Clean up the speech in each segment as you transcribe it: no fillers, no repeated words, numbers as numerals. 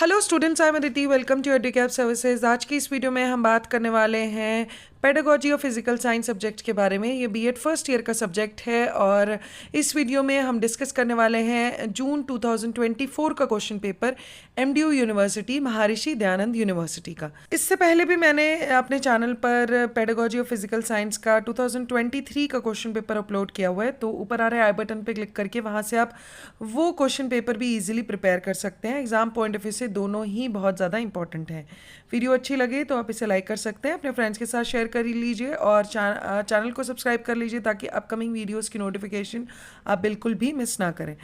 Hello students, I am Aditi. Welcome to Educap services. आज की इस वीडियो में हम बात करने वाले हैं pedagogy of physical science subject के बारे में। ये बीएड फर्स्ट ईयर का सब्जेक्ट है और इस वीडियो में हम डिस्कस करने वाले हैं जून 2024 का question paper MDU university, Maharshi Dayanand university का। इससे पहले भी मैंने अपने चैनल पर पेडागोजी ऑफ फिजिकल साइंस का 2023 का क्वेश्चन पेपर अपलोड किया हुआ है, तो ऊपर आ रहे आई बटन पर क्लिक करके वहाँ से आप वो क्वेश्चन पेपर भी ईजिली प्रिपेयर कर सकते हैं। एग्जाम पॉइंट ऑफ व्यू से दोनों ही बहुत ज़्यादा इंपॉर्टेंट है। वीडियो अच्छी लगे तो आप इसे लाइक कर सकते हैं, अपने फ्रेंड्स के साथ शेयर कर लीजिए और चैनल को सब्सक्राइब कर लीजिए ताकि अपकमिंग वीडियोस की नोटिफिकेशन आप बिल्कुल भी मिस ना करें।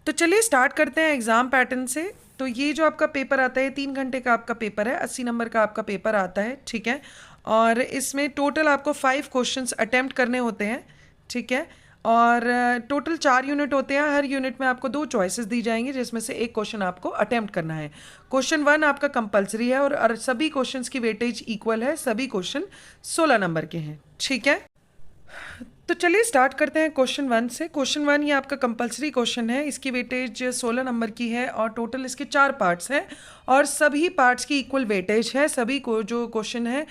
तो चलिए स्टार्ट करते हैं एग्ज़ाम पैटर्न से। तो ये जो आपका पेपर आता है 3 घंटे का आपका पेपर है, 80 नंबर का आपका पेपर आता है, ठीक है। और इसमें टोटल आपको 5 क्वेश्चंस अटेम्प्ट करने होते हैं, ठीक है। और टोटल 4 यूनिट होते हैं। हर यूनिट में आपको 2 चॉइसेस दी जाएंगी जिसमें से एक क्वेश्चन आपको अटेम्प्ट करना है। क्वेश्चन 1 आपका कंपलसरी है और सभी क्वेश्चंस की वेटेज इक्वल है। सभी क्वेश्चन 16 नंबर के हैं, ठीक है। तो चलिए स्टार्ट करते हैं क्वेश्चन 1 से। क्वेश्चन 1 ये आपका कंपलसरी क्वेश्चन है, इसकी वेटेज 16 नंबर की है और टोटल इसके 4 पार्ट्स हैं और सभी पार्ट्स की इक्वल वेटेज है। सभी को जो क्वेश्चन है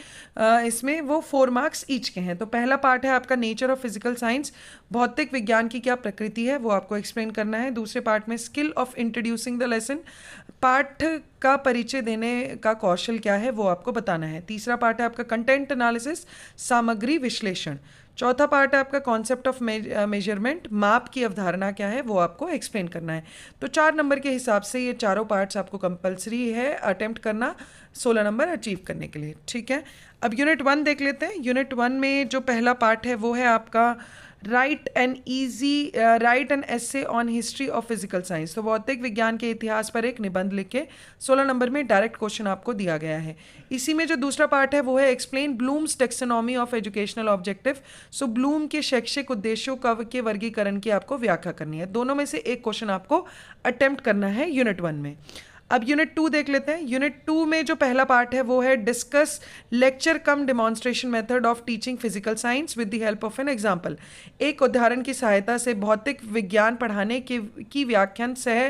इसमें वो 4 मार्क्स ईच के हैं। तो पहला पार्ट है आपका नेचर ऑफ फिजिकल साइंस, भौतिक विज्ञान की क्या प्रकृति है वो आपको एक्सप्लेन करना है। दूसरे पार्ट में skill of introducing the lesson, पाठ का परिचय देने का कौशल क्या है वो आपको बताना है। तीसरा पार्ट है आपका कंटेंट एनालिसिस, सामग्री विश्लेषण। चौथा पार्ट है आपका कॉन्सेप्ट ऑफ मेजरमेंट, माप की अवधारणा क्या है वो आपको एक्सप्लेन करना है। तो 4 नंबर के हिसाब से ये चारों पार्ट्स आपको कंपलसरी है अटेम्प्ट करना 16 नंबर अचीव करने के लिए, ठीक है। अब यूनिट 1 देख लेते हैं। यूनिट 1 में जो पहला पार्ट है वो है आपका right an essay on history of physical science. तो भौतिक विज्ञान के इतिहास पर एक निबंध लिख के 16 नंबर में डायरेक्ट क्वेश्चन आपको दिया गया है। इसी में जो दूसरा पार्ट है वो है explain blooms taxonomy of educational objective. So Bloom के शैक्षिक उद्देश्यों के वर्गीकरण की आपको व्याख्या करनी है। दोनों में से एक क्वेश्चन आपको अटेम्प्ट करना है यूनिट 1 में। अब यूनिट 2 देख लेते हैं। यूनिट 2 में जो पहला पार्ट है वो है discuss lecture come demonstration method of teaching physical science with the help of an example. एक उदाहरण की सहायता से भौतिक विज्ञान पढ़ाने की व्याख्यान सह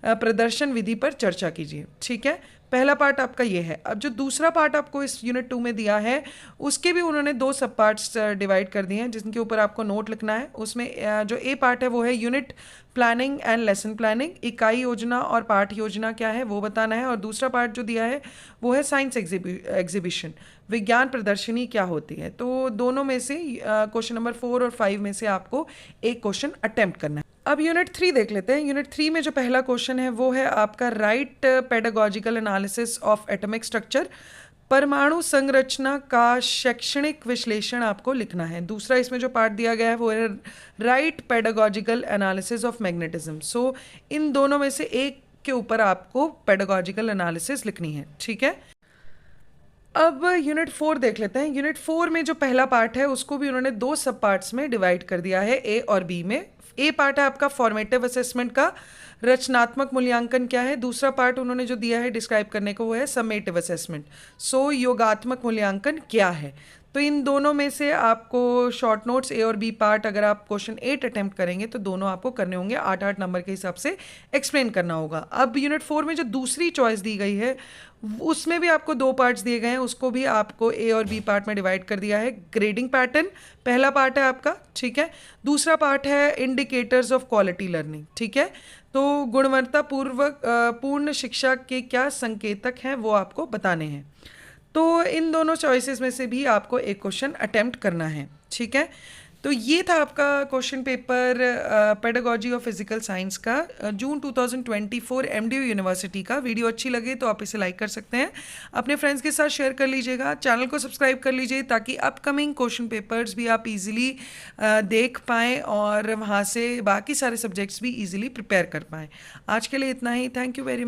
प्रदर्शन विधि पर चर्चा कीजिए, ठीक है। पहला पार्ट आपका ये है। अब जो दूसरा पार्ट आपको इस यूनिट 2 में दिया है उसके भी उन्होंने 2 सब पार्ट्स डिवाइड कर दिए हैं जिनके ऊपर आपको नोट लिखना है। उसमें जो ए पार्ट है वो है unit planning and lesson planning, इकाई योजना और पाठ योजना क्या है वो बताना है। और दूसरा पार्ट जो दिया है वो है साइंस एग्जीबिशन, विज्ञान प्रदर्शनी क्या होती है। तो दोनों में से क्वेश्चन नंबर 4 और 5 में से आपको एक क्वेश्चन अटेम्प्ट करना है। अब यूनिट 3 देख लेते हैं। यूनिट 3 में जो पहला क्वेश्चन है वो है आपका right pedagogical analysis of atomic structure, परमाणु संरचना का शैक्षणिक विश्लेषण आपको लिखना है। दूसरा इसमें जो पार्ट दिया गया है वो है right pedagogical analysis of magnetism. So इन दोनों में से एक के ऊपर आपको पेडागोजिकल एनालिसिस लिखनी है, ठीक है। अब यूनिट 4 देख लेते हैं। यूनिट 4 में जो पहला पार्ट है उसको भी उन्होंने 2 सब पार्ट्स में डिवाइड कर दिया है, ए और बी में। ए पार्ट है आपका फॉर्मेटिव असेसमेंट का, रचनात्मक मूल्यांकन क्या है। दूसरा पार्ट उन्होंने जो दिया है डिस्क्राइब करने को वो है समेटिव असेसमेंट, सो योगात्मक मूल्यांकन क्या है। तो इन दोनों में से आपको शॉर्ट नोट्स ए और बी पार्ट अगर आप क्वेश्चन 8 अटेम्प्ट करेंगे तो दोनों आपको करने होंगे, 8-8 नंबर के हिसाब से एक्सप्लेन करना होगा। अब यूनिट 4 में जो दूसरी चॉइस दी गई है उसमें भी आपको 2 पार्ट्स दिए गए हैं, उसको भी आपको ए और बी पार्ट में डिवाइड कर दिया है। ग्रेडिंग पैटर्न पहला पार्ट है आपका, ठीक है। दूसरा पार्ट है इंडिकेटर्स ऑफ क्वालिटी लर्निंग, ठीक है। तो गुणवत्ता पूर्ण शिक्षा के क्या संकेतक हैं वो आपको बताने हैं। तो इन दोनों चॉइसेस में से भी आपको एक क्वेश्चन अटेम्प्ट करना है, ठीक है। तो ये था आपका question paper pedagogy of physical science का जून 2024 एमडीयू यूनिवर्सिटी का। वीडियो अच्छी लगे तो आप इसे लाइक कर सकते हैं, अपने फ्रेंड्स के साथ शेयर कर लीजिएगा, चैनल को सब्सक्राइब कर लीजिए ताकि अपकमिंग क्वेश्चन पेपर्स भी आप इजीली देख पाएँ और वहाँ से बाकी सारे सब्जेक्ट्स भी इजीली प्रिपेयर कर पाएँ। आज के लिए इतना ही। Thank you very much.